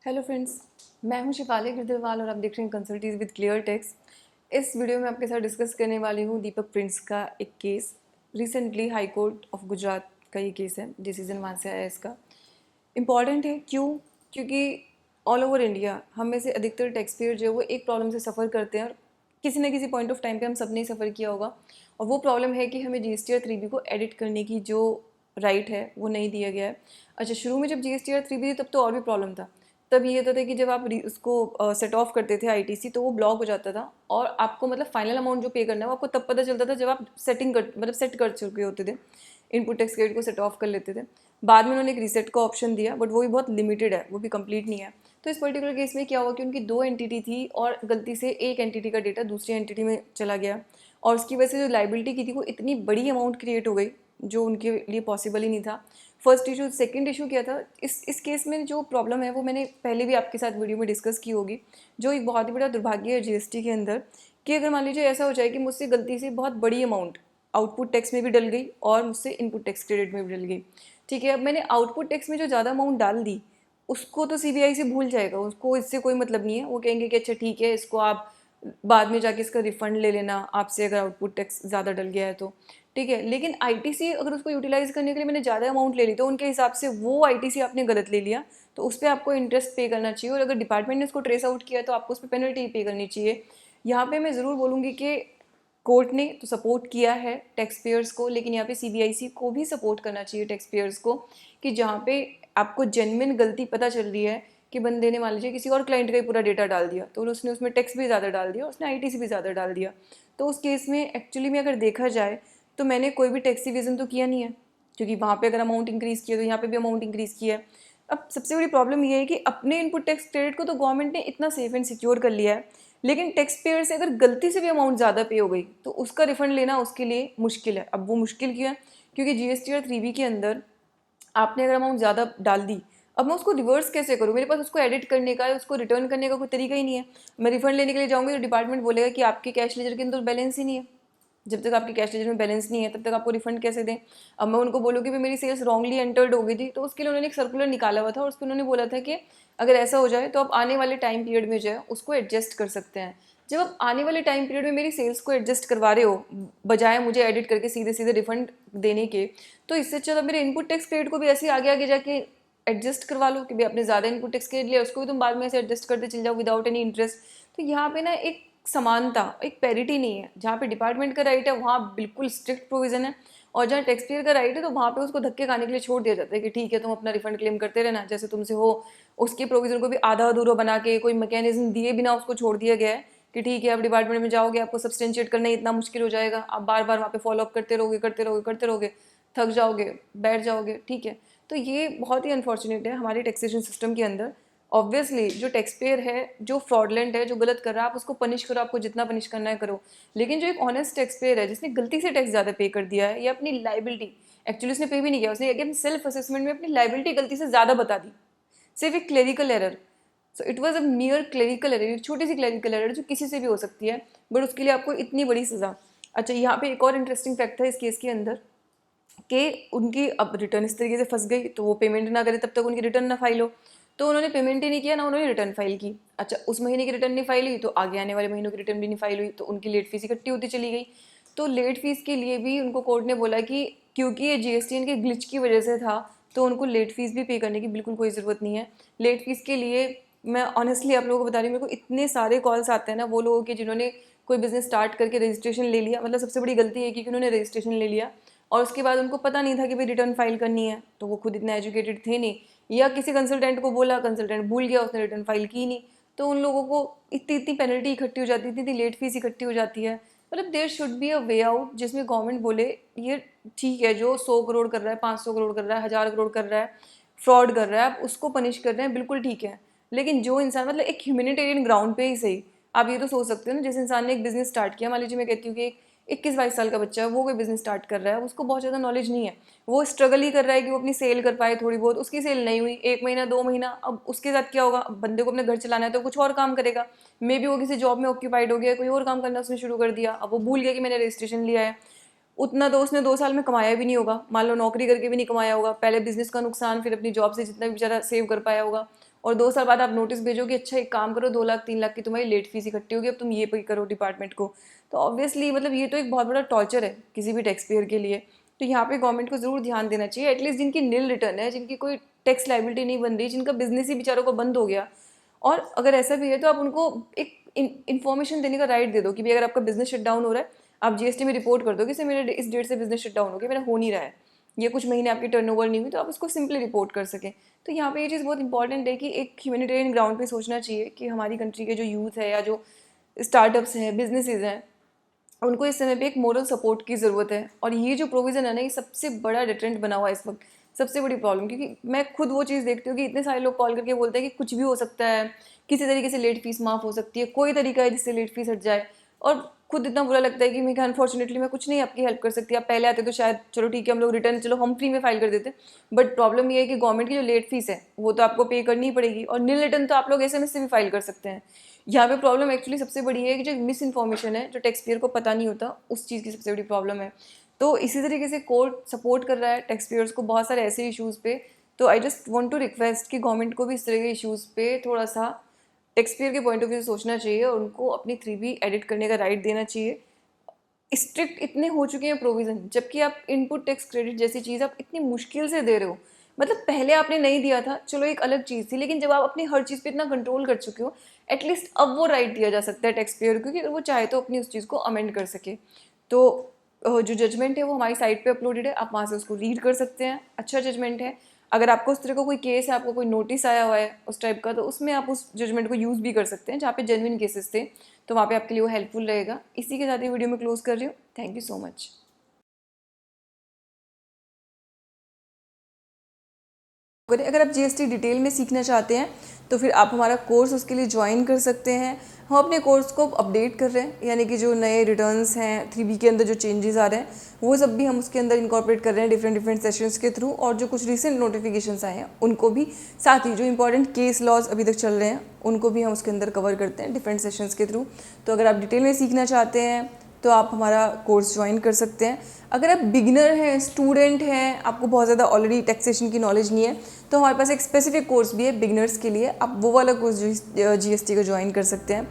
Hello friends, मैं हूं शिफाली गिरदेवाल और आप देख रहे हैं कंसल्टीज विद क्लियर टेक्स्ट। इस वीडियो में आपके साथ डिस्कस करने वाली हूं दीपक प्रिंस का एक case. Recently high court of Gujarat का ये केस है, डिसीजन वहाँ से आया इसका। इम्पॉर्टेंट है क्यों? क्योंकि ऑल ओवर इंडिया हम में से अधिकतर टैक्स पेयर जो है वो एक प्रॉब्लम से सफ़र करते हैं और किसी न किसी पॉइंट ऑफ टाइम पे हम सब ने सफ़र किया होगा। और वो प्रॉब्लम है कि हमें जीएसटी और 3B को एडिट करने की जो राइट है वो नहीं दिया गया है। अच्छा, शुरू में जब जीएसटी और 3B थी तब तो और भी प्रॉब्लम था। तब ये होता था कि जब आप उसको सेट ऑफ करते थे आईटीसी तो वो ब्लॉक हो जाता था और आपको मतलब फाइनल अमाउंट जो पे करना है वो आपको तब पता चलता था जब आप सेट कर चुके होते थे, इनपुट टैक्स क्रेडिट को सेट ऑफ कर लेते थे। बाद में उन्होंने एक रीसेट का ऑप्शन दिया, बट वो भी बहुत लिमिटेड है, वो भी कंप्लीट नहीं है। तो इस पर्टिकुलर केस में क्या हुआ कि उनकी 2 एंटिटी थी और गलती से एक एंटिटी का डेटा दूसरी एंटिटी में चला गया और उसकी वजह से जो लाइबिलिटी की थी वो इतनी बड़ी अमाउंट क्रिएट हो गई जो उनके लिए पॉसिबल ही नहीं था। First issue. सेकंड इशू क्या था, इस केस में जो प्रॉब्लम है वो मैंने पहले भी आपके साथ वीडियो में डिस्कस की होगी। जो एक बहुत ही बड़ा दुर्भाग्य है जीएसटी के अंदर कि अगर मान लीजिए ऐसा हो जाए कि मुझसे गलती से बहुत बड़ी अमाउंट आउटपुट टैक्स में भी डल गई और मुझसे इनपुट टैक्स क्रेडिट में भी डल गई। ठीक है, अब मैंने आउटपुट टैक्स में जो ज़्यादा अमाउंट डाल दी उसको तो सीबीआई से भूल जाएगा, उसको इससे कोई मतलब नहीं है। वो कहेंगे कि अच्छा ठीक है, इसको आप बाद में जाके इसका रिफंड ले लेना आपसे अगर आउटपुट टैक्स ज़्यादा डल गया है तो। ठीक है, लेकिन आईटीसी अगर उसको यूटिलाइज करने के लिए मैंने ज़्यादा अमाउंट ले ली तो उनके हिसाब से वो आईटीसी आपने गलत ले लिया तो उस पर आपको इंटरेस्ट पे करना चाहिए और अगर डिपार्टमेंट ने उसको ट्रेस आउट किया तो आपको उस पर पेनल्टी पे करनी चाहिए। यहाँ पे मैं ज़रूर बोलूँगी कि कोर्ट ने तो सपोर्ट किया है टैक्स पेयर्स को, लेकिन यहाँ पे सीबीआईसी को भी सपोर्ट करना चाहिए टैक्स पेयर्स को कि जहाँ पे आपको जेन्युइन गलती पता चल रही है कि बंदे ने मान लीजिए किसी और क्लाइंट का ही पूरा डेटा डाल दिया तो उसने उसमें टैक्स भी ज़्यादा डाल दिया, उसने आईटीसी भी ज़्यादा डाल दिया। तो उस केस में एक्चुअली में अगर देखा जाए तो मैंने कोई भी टैक्स इवेजन तो किया नहीं है, क्योंकि वहाँ पे अगर अमाउंट इंक्रीज़ किया तो यहाँ पे भी अमाउंट इंक्रीज़ किया है। अब सबसे बड़ी प्रॉब्लम ये है कि अपने इनपुट टैक्स क्रेडिट को तो गवर्नमेंट ने इतना सेफ एंड सिक्योर कर लिया है, लेकिन टैक्स पेयर से अगर गलती से भी अमाउंट ज़्यादा पे हो गई तो उसका रिफंड लेना उसके लिए मुश्किल है। अब वो मुश्किल क्यों है? क्योंकि जीएसटी और 3B के अंदर आपने अगर अमाउंट ज़्यादा डाल दी, अब मैं उसको रिवर्स कैसे करूँ? मेरे पास उसको एडिट करने का, उसको रिटर्न करने का कोई तरीका ही नहीं है। मैं रिफंड लेने के लिए जाऊँगी तो डिपार्टमेंट बोलेगा कि आपके कैश लेजर के अंदर बैलेंस ही नहीं है। जब तक आपके कैश लेजर में बैलेंस नहीं है तब तक आपको रिफंड कैसे दें? अब मैं उनको बोलूँगी कि मेरी सेल्स रॉन्गली एंटर्ड हो गई थी, तो उसके लिए उन्होंने एक सर्कुलर निकाला हुआ था और उस पर उन्होंने बोला था कि अगर ऐसा हो जाए तो आप आने वाले टाइम पीरियड में जो है उसको एडजस्ट कर सकते हैं। जब आप आने वाले टाइम पीरियड में मेरी सेल्स को एडजस्ट करवा रहे हो बजाय मुझे एडिट करके सीधे सीधे रिफंड देने के, तो इससे अच्छा मेरे इनपुट टैक्स क्रेडिट को भी ऐसे आगे आगे जाके एडजस्ट करवा लो कि भाई आपने ज़्यादा इनपुट टैक्स क्रेडिट लिया उसको भी तुम बाद में ऐसे एडजस्ट करते चल जाओ विदाउट एनी इंटरेस्ट। तो यहाँ पे ना एक समानता, एक पैरिटी नहीं है। जहाँ पे डिपार्टमेंट का राइट है वहाँ बिल्कुल स्ट्रिक्ट प्रोविजन है और जहाँ टैक्स पेयर का राइट है तो वहाँ पे उसको धक्के खाने के लिए छोड़ दिया जाता है कि ठीक है तुम अपना रिफंड क्लेम करते रहना जैसे तुमसे हो। उसके प्रोविजन को भी आधा अधूरा बना के कोई मैकेनिज्म दिए बिना उसको छोड़ दिया गया है कि ठीक है आप डिपार्टमेंट में जाओगे आपको सब्सटेंशिएट करना इतना मुश्किल हो जाएगा, आप बार बार वहाँ पे फॉलो अप करते रहोगे, थक जाओगे, बैठ जाओगे। ठीक है, तो ये बहुत ही अनफॉर्चुनेट है हमारे टैक्सेशन सिस्टम के अंदर। ऑब्वियसली जो टैक्स पेयर है, जो फ्रॉडलेंट है, जो गलत कर रहा है आप उसको पनिश करो, आपको जितना पनिश करना है करो। लेकिन जो एक ऑनेस्ट टैक्स पेयर है जिसने गलती से टैक्स ज़्यादा पे कर दिया है या अपनी लाइबिलिटी, एक्चुअली उसने पे भी नहीं किया, उसने अगेन सेल्फ असेसमेंट में अपनी लाइबिलिटी गलती से ज़्यादा बता दी, सिर्फ एक clerical error. So it was a मियर clerical error, एक छोटी सी क्लेरिकल एरर जो किसी से भी हो सकती है, बट उसके लिए आपको इतनी बड़ी सज़ा। अच्छा, यहाँ पे एक और इंटरेस्टिंग फैक्ट था इस केस के अंदर कि उनकी अब रिटर्न इस तरीके से फंस गई तो वो पेमेंट ना करे तब तक उनकी रिटर्न ना फाइल हो, तो उन्होंने पेमेंट ही नहीं किया ना उन्होंने रिटर्न फाइल की। अच्छा, उस महीने की रिटर्न नहीं फाइल हुई तो आगे आने वाले महीनों की रिटर्न भी नहीं फाइल हुई तो उनकी लेट फीस इकट्ठी होती चली गई। तो लेट फीस के लिए भी उनको कोर्ट ने बोला कि क्योंकि ये जीएसटी के ग्लिच की वजह से था तो उनको लेट फीस भी पे करने की बिल्कुल कोई ज़रूरत नहीं है। लेट फीस के लिए मैं ऑनेस्टली आप लोगों को बता रही हूँ, मेरे को इतने सारे कॉल्स आते हैं ना वो लोगों के जिन्होंने कोई बिजनेस स्टार्ट करके रजिस्ट्रेशन ले लिया, मतलब सबसे बड़ी गलती है कि उन्होंने रजिस्ट्रेशन ले लिया और उसके बाद उनको पता नहीं था कि भाई रिटर्न फाइल करनी है, तो वो खुद इतना एजुकेटेड थे नहीं, या किसी कंसल्टेंट को बोला, कंसल्टेंट भूल गया, उसने रिटर्न फाइल की नहीं, तो उन लोगों को इतनी इतनी पेनल्टी इकट्ठी हो जाती है, इतनी लेट फीस इकट्ठी हो जाती है। मतलब there should be a way out जिसमें गवर्नमेंट बोले ये ठीक है जो 100 करोड़ कर रहा है, 500 करोड़ कर रहा है, 1000 करोड़ कर रहा है, फ्रॉड कर रहा है, आप उसको पनिश कर रहे हैं, बिल्कुल ठीक है। लेकिन जो इंसान मतलब एक ह्यूमैनिटेरियन ग्राउंड पे ही सही, आप ये तो सोच सकते हो ना, जिस इंसान ने एक बिजनेस स्टार्ट किया, मान लीजिए मैं कहती हूँ कि 21-22 साल का बच्चा है, वो कोई बिजनेस स्टार्ट कर रहा है, उसको बहुत ज़्यादा नॉलेज नहीं है, वो स्ट्रगल ही कर रहा है कि वो अपनी सेल कर पाए थोड़ी बहुत, उसकी सेल नहीं हुई 1 महीना 2 महीना, अब उसके साथ क्या होगा? अब बंदे को अपने घर चलाना है तो कुछ और काम करेगा, मे बी वो किसी जॉब में ऑक्यूपाइड हो गया, कोई और काम करना उसने शुरू कर दिया, अब वो भूल गया कि मैंने रजिस्ट्रेशन लिया है। उतना तो उसने 2 साल में कमाया भी नहीं होगा, मान लो नौकरी करके भी नहीं कमाया होगा, पहले बिजनेस का नुकसान, फिर अपनी जॉब से जितना भी बेचारा सेव कर पाया होगा, और 2 साल बाद आप नोटिस भेजोगे, अच्छा एक काम करो 2 लाख 3 लाख की तुम्हारी लेट फीस इकट्ठी होगी, अब तुम ये पे करो डिपार्टमेंट को। तो ऑब्वियसली मतलब ये तो एक बहुत बड़ा टॉर्चर है किसी भी टैक्स पेयर के लिए। तो यहाँ पे गवर्नमेंट को ज़रूर ध्यान देना चाहिए, एटलीस्ट जिनकी नील रिटर्न है, जिनकी कोई टैक्स लाइबिलिटी नहीं बन रही, जिनका बिजनेस ही बेचारों को बंद हो गया, और अगर ऐसा भी है तो आप उनको एक इन्फॉर्मेशन देने का राइट दे दो कि भाई अगर आपका बिजनेस शट डाउन हो रहा है, आप जीएसटी में रिपोर्ट कर दो कि सर मेरा इस डेट से बिजनेस शट डाउन हो गया, मेरा हो नहीं रहा है, ये कुछ महीने आपकी टर्नओवर नहीं हुई, तो आप उसको सिंपली रिपोर्ट कर सकें। तो यहाँ पे ये चीज़ बहुत इंपॉर्टेंट है कि एक ह्यूमैनिटेरियन ग्राउंड पे सोचना चाहिए कि हमारी कंट्री के जो यूथ है या जो स्टार्टअप्स हैं, बिजनेसेस हैं, उनको इस समय पे एक मोरल सपोर्ट की ज़रूरत है। और ये जो प्रोविज़न है ना, ये सबसे बड़ा डिटरेंट बना हुआ है इस वक्त, सबसे बड़ी प्रॉब्लम। क्योंकि मैं खुद वो चीज़ देखती हूँ कि इतने सारे लोग कॉल करके बोलते हैं कि कुछ भी हो सकता है, किसी तरीके से लेट फीस माफ़ हो सकती है, कोई तरीका है जिससे लेट फीस हट जाए, और खुद इतना बुरा लगता है कि मैं अनफॉर्चुनेटली मैं कुछ नहीं आपकी हेल्प कर सकती। आप पहले आते तो शायद चलो ठीक है हम लोग रिटर्न चलो हम फ्री में फाइल कर देते, बट प्रॉब्लम ये है कि गवर्नमेंट की जो लेट फीस है वो तो आपको पे करनी ही पड़ेगी, और नील रिटर्न तो आप लोग एसएमएस से भी फाइल कर सकते हैं। यहाँ पे प्रॉब्लम एक्चुअली सबसे बड़ी है कि जो मिस इन्फॉर्मेशन है, जो टैक्स पेयर को पता नहीं होता, उस चीज़ की सबसे बड़ी प्रॉब्लम है। तो इसी तरीके से कोर्ट सपोर्ट कर रहा है टैक्स पेयर्स को बहुत सारे ऐसे इश्यूज़ पे। तो I just want to request कि गवर्नमेंट को भी इस तरह के इश्यूज़ पे थोड़ा सा टैक्स पेयर के पॉइंट ऑफ व्यू से सोचना चाहिए, और उनको अपनी 3B एडिट करने का राइट देना चाहिए। स्ट्रिक्ट इतने हो चुके हैं प्रोविज़न, जबकि आप इनपुट टैक्स क्रेडिट जैसी चीज़ आप इतनी मुश्किल से दे रहे हो। मतलब पहले आपने नहीं दिया था, चलो एक अलग चीज़ थी, लेकिन जब आप अपनी हर चीज़ पे इतना कंट्रोल कर चुके हो, एटलीस्ट अब वो राइट दिया जा सकता है टैक्स पेयर को कि अगर वो चाहे तो अपनी उस चीज़ को अमेंड कर सके। तो जो जजमेंट है वो हमारी साइट पे अपलोडेड है, आप वहाँ से उसको रीड कर सकते हैं, अच्छा जजमेंट है। अगर आपको उस तरह का कोई केस है, आपको कोई नोटिस आया हुआ है उस टाइप का, तो उसमें आप उस जजमेंट को यूज़ भी कर सकते हैं, जहाँ पे जेन्युइन केसेस थे, तो वहाँ पे आपके लिए वो हेल्पफुल रहेगा। इसी के साथ ही वीडियो में क्लोज कर रही हूँ। Thank you so much. अगर आप जीएसटी डिटेल में सीखना चाहते हैं तो फिर आप हमारा कोर्स उसके लिए ज्वाइन कर सकते हैं। हम अपने कोर्स को अपडेट कर रहे हैं, यानी कि जो नए रिटर्न्स हैं 3B के अंदर जो चेंजेस आ रहे हैं वो सब भी हम उसके अंदर इनकॉर्पोरेट कर रहे हैं डिफरेंट सेशंस के थ्रू, और जो कुछ रिसेंट नोटिफिकेशंस आए हैं उनको भी, साथ ही जो इंपॉर्टेंट केस लॉज अभी तक चल रहे हैं उनको भी हम उसके अंदर कवर करते हैं डिफरेंट सेशंस के थ्रू। तो अगर आप डिटेल में सीखना चाहते हैं तो आप हमारा कोर्स ज्वाइन कर सकते हैं। अगर आप बिगिनर हैं, स्टूडेंट हैं, आपको बहुत ज़्यादा ऑलरेडी टैक्सेशन की नॉलेज नहीं है, तो हमारे पास एक स्पेसिफिक कोर्स भी है बिगिनर्स के लिए, आप वो वाला कोर्स जीएसटी का ज्वाइन कर सकते हैं।